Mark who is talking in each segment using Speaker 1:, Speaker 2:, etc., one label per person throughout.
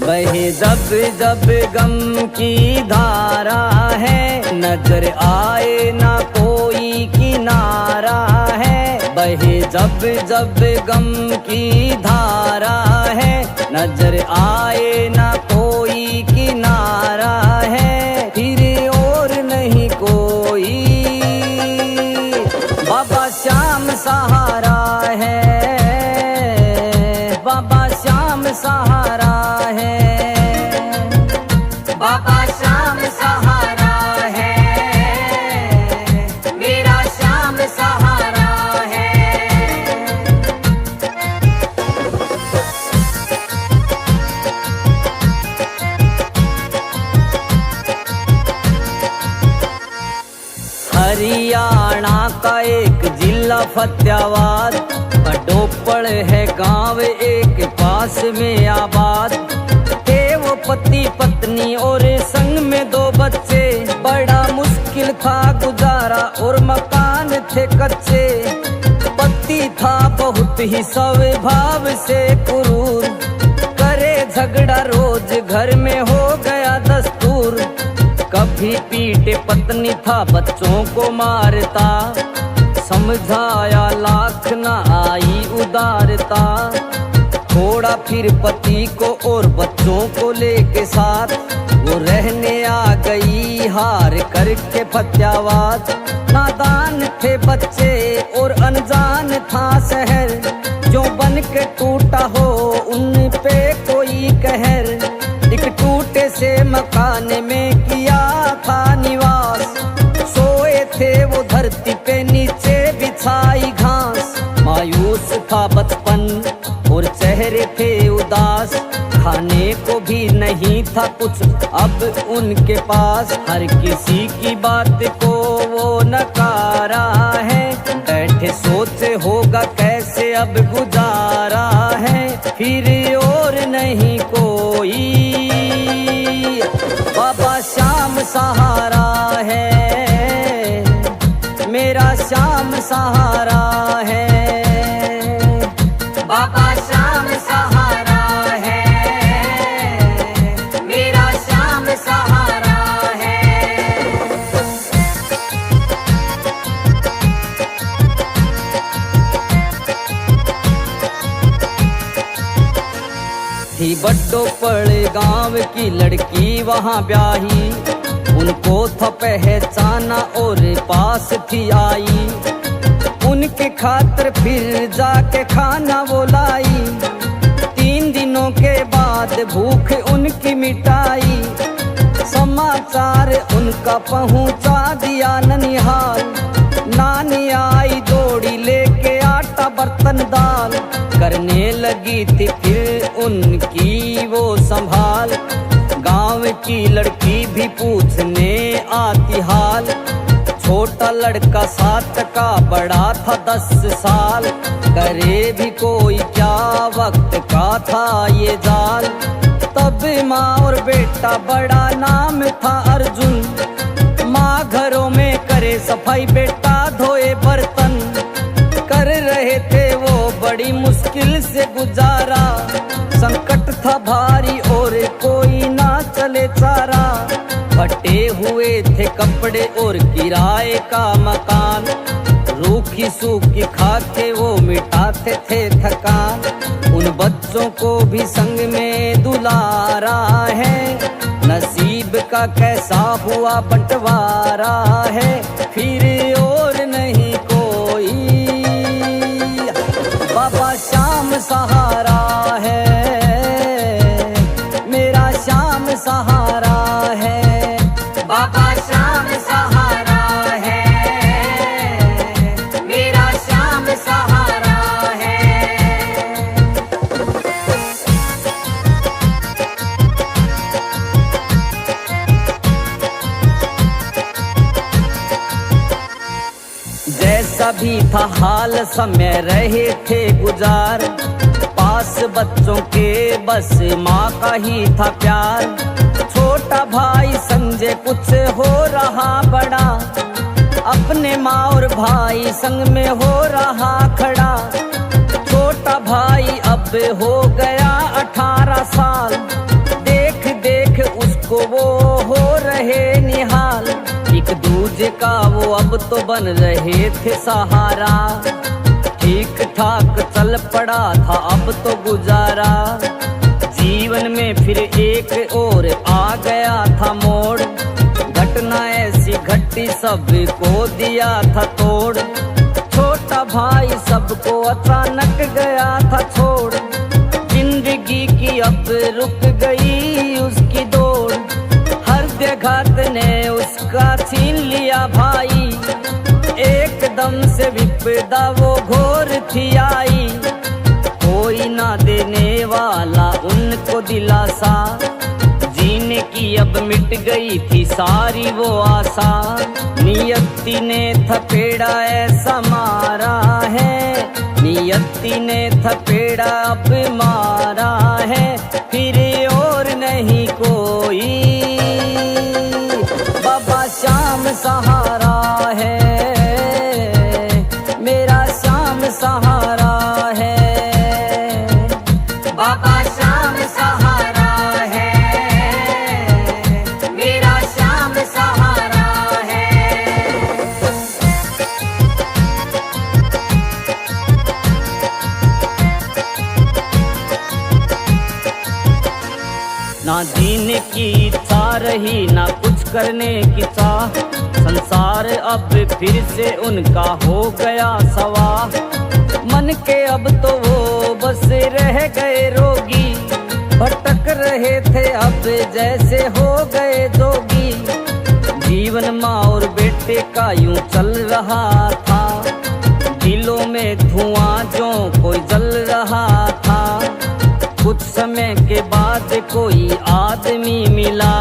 Speaker 1: बहे जब जब गम की धारा है, नजर आए ना कोई किनारा है। बहे जब जब गम की धारा है, नजर आए ना कोई किनारा है। फिर और नहीं कोई बाबा श्याम सहारा है, बाबा श्याम सहारा है, बाबा श्याम सहारा है, मेरा श्याम सहारा है। हरियाणा का एक जिला फतेहाबाद, डोपड़ है गांव एक पास में आबाद। थे वो पति पत्नी और संग में 2 बच्चे, बड़ा मुश्किल था गुजारा और मकान थे कच्चे। पति था बहुत ही स्वभाव से क्रूर, करे झगड़ा रोज घर में हो गया दस्तूर। कभी पीटे पत्नी था बच्चों को मारता, समझाया लाख ना आई उदारता। थोड़ा फिर पति को और बच्चों को लेके साथ, वो रहने आ गई हार करके फतेहाबाद। नादान थे बच्चे और अनजान था शहर, जो बन के टूटा हो उन पे कोई कहर। एक टूटे से मकान में किया था निवास, सोए थे वो धरती पे नीचे बिछाई घास। मायूस था बचपन और चेहरे थे उदास, खाने को भी नहीं था कुछ अब उनके पास। हर किसी की बात को वो नकारा है, बैठे सोचे होगा कैसे अब गुजारा है। फिर और नहीं कोई बाबा श्याम सहारा है, मेरा श्याम सहारा है, बाबा श्याम सहारा है, मेरा श्याम सहारा है। थी बड्डो पड़े गांव की लड़की वहां ब्याही, उनको था पहचाना और पास थी आई। उनके खातिर फिर जाके खाना वो लाई, 3 दिनों के बाद भूख उनकी मिटाई। समाचार उनका पहुंचा दिया ननिहाल, नानी आई दौड़ी लेके आटा बर्तन दाल। करने लगी थी फिर उनकी वो संभाल, गांव की लड़की भी पूछने आती हाल। छोटा लड़का 7 का, बड़ा था 10 साल, करे भी कोई क्या वक्त का था ये जाल। तब माँ और बेटा बड़ा नाम था अर्जुन, माँ घरों में करे सफाई, बेटा धोए बर्तन। कर रहे थे वो बड़ी मुश्किल से गुजारा, संकट था भारी और कोई ना चले चारा। फटे हुए थे कपड़े और किराए का मकान, रूखी सूखी खाके वो मिटाते थे थकान। उन बच्चों को भी संग में दुलारा है, नसीब का कैसा हुआ बंटवारा है। फिर और नहीं कोई बाबा श्याम सहारा है, मेरा श्याम सहारा है, बाबा श्याम सहारा है, मेरा श्याम सहारा है। जैसा भी था हाल समय रहे थे गुजार, पास बच्चों के बस माँ का ही था प्यार। छोटा भाई संजय कुछ हो रहा बड़ा, अपने माँ और भाई संग में हो रहा खड़ा। छोटा भाई अब हो गया 18 साल, देख देख उसको वो हो रहे निहाल। एक दूजे का वो अब तो बन रहे थे सहारा, ठीक ठाक चल पड़ा था अब तो गुजारा। जीवन में फिर एक और आ गया था मोड़, घटना ऐसी घटी सबको दिया था तोड़। छोटा भाई सबको अचानक गया था छोड़, जिंदगी की अब रुक गई उसकी दौड़। हर घात ने उसका छीन लिया भाई, एकदम से विपदा वो घोर थी आई। कोई ना देने वाला उनको दिलासा, जीने की अब मिट गई थी सारी वो आशा। नियति ने थपेड़ा ऐसा मारा है, नियति ने थपेड़ा अब मारा है। फिर और नहीं कोई, बाबा श्याम सहारा है, मेरा श्याम सहारा है। बाबा श्याम सहारा है, मेरा श्याम सहारा है। ना जीने की इच्छा रही ना कुछ करने की चाह, संसार अब फिर से उनका हो गया सवा। मन के अब तो वो बस रह गए रोगी, भटक रहे थे अब जैसे हो गए जोगी। जीवन माँ और बेटे का यूं चल रहा था, दिलों में धुआं जो कोई जल रहा था। कुछ समय के बाद कोई आदमी मिला,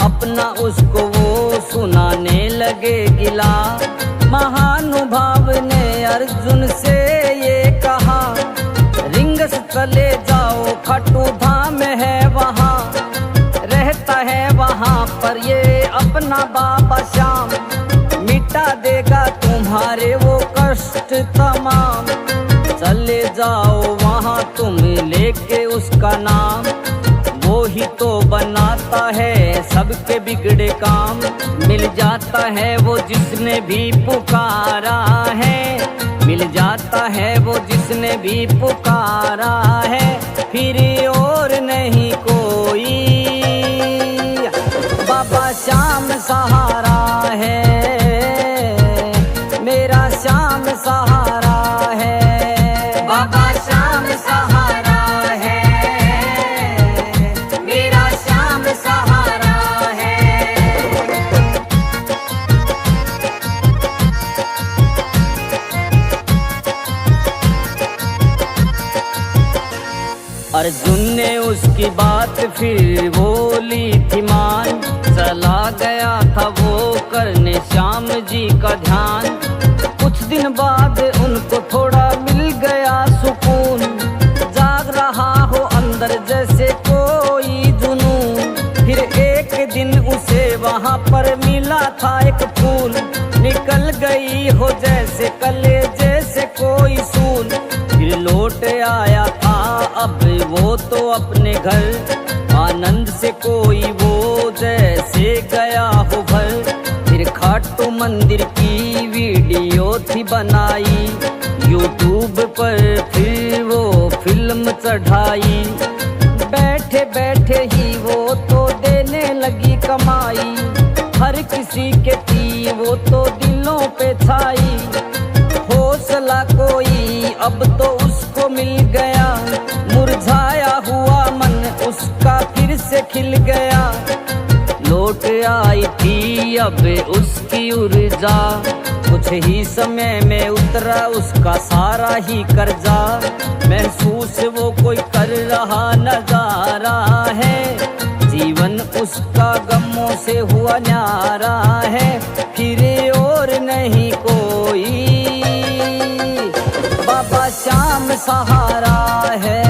Speaker 1: अपना उसको वो सुनाने लगे गिला। महानुभाव ने अर्जुन से ये कहा, रिंगस चले जाओ खट्टू धाम है वहाँ, रहता है वहाँ पर ये अपना बाबा श्याम। मिटा देगा तुम्हारे वो कष्ट तमाम, चले जाओ वहाँ तुम लेके उसका नाम। वो ही तो बनाता है सबके बिगड़े काम, मिल जाता है वो जिसने भी पुकारा है, मिल जाता है वो जिसने भी पुकारा है। फिर और नहीं कोई, बाबा श्याम सहारा है, मेरा श्याम सहारा है। बाबा श्याम सहारा है, मेरा श्याम सहारा है। अर्जुन ने उसकी बात फिर बोली थी मान, चला गया था वो करने श्याम जी का ध्यान। कुछ दिन बाद उनको थोड़ा मिल गया सुकून, जाग रहा हो अंदर जैसे कोई जुनून। फिर एक दिन उसे वहाँ पर मिला था एक फूल, निकल गई हो जैसे कलेजे से कोई सूल। फिर लौट आया था अब वो तो अपने घर, आनंद से कोई वो जैसे गया हो भर। फिर खाटू मंदिर की वीडियो थी बनाई, यूट्यूब पर फिर वो फिल्म चढ़ाई। बैठे बैठे ही वो तो देने लगी कमाई, हर किसी के थी वो तो दिलों पे छाई। हौसला कोई अब तो उसको मिल गया, मुरझाया हुआ मन उसका फिर से खिल गया। लौट आई थी अब उसकी ऊर्जा, कुछ ही समय में उतरा उसका सारा ही कर्जा। महसूस वो कोई कर रहा नजारा है, जीवन उसका गमों से हुआ न्यारा है। फिर और नहीं कोई, बाबा श्याम सहारा है।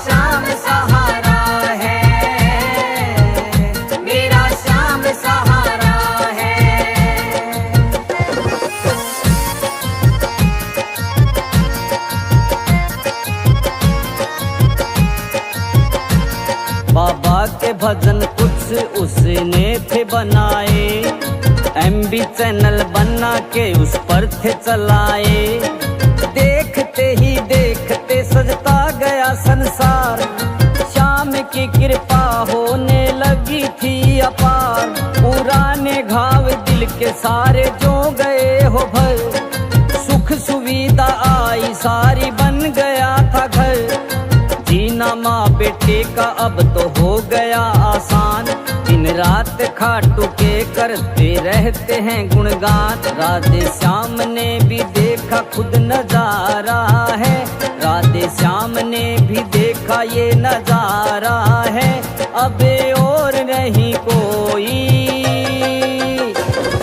Speaker 1: श्याम सहारा है, मेरा श्याम सहारा है। बाबा के भजन कुछ उसने थे बनाए, MB चैनल बना के उस पर थे चलाए। देखते ही देखते सजता गया संसार, श्याम की कृपा होने लगी थी अपार। पुराने घाव दिल के सारे जो गए हो भर, सुख सुविधा आई सारी बन गया था घर। जीना माँ बेटे का अब तो हो गया आसान, दिन रात खाटू के करते रहते हैं गुणगान। राधे श्याम ने भी देखा खुद नजारा है, राधे श्याम ने भी देखा ये नजारा है। अब और नहीं कोई,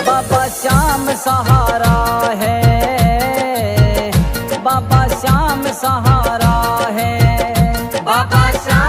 Speaker 1: बाबा श्याम सहारा है, बाबा श्याम सहारा है, बाबा श्याम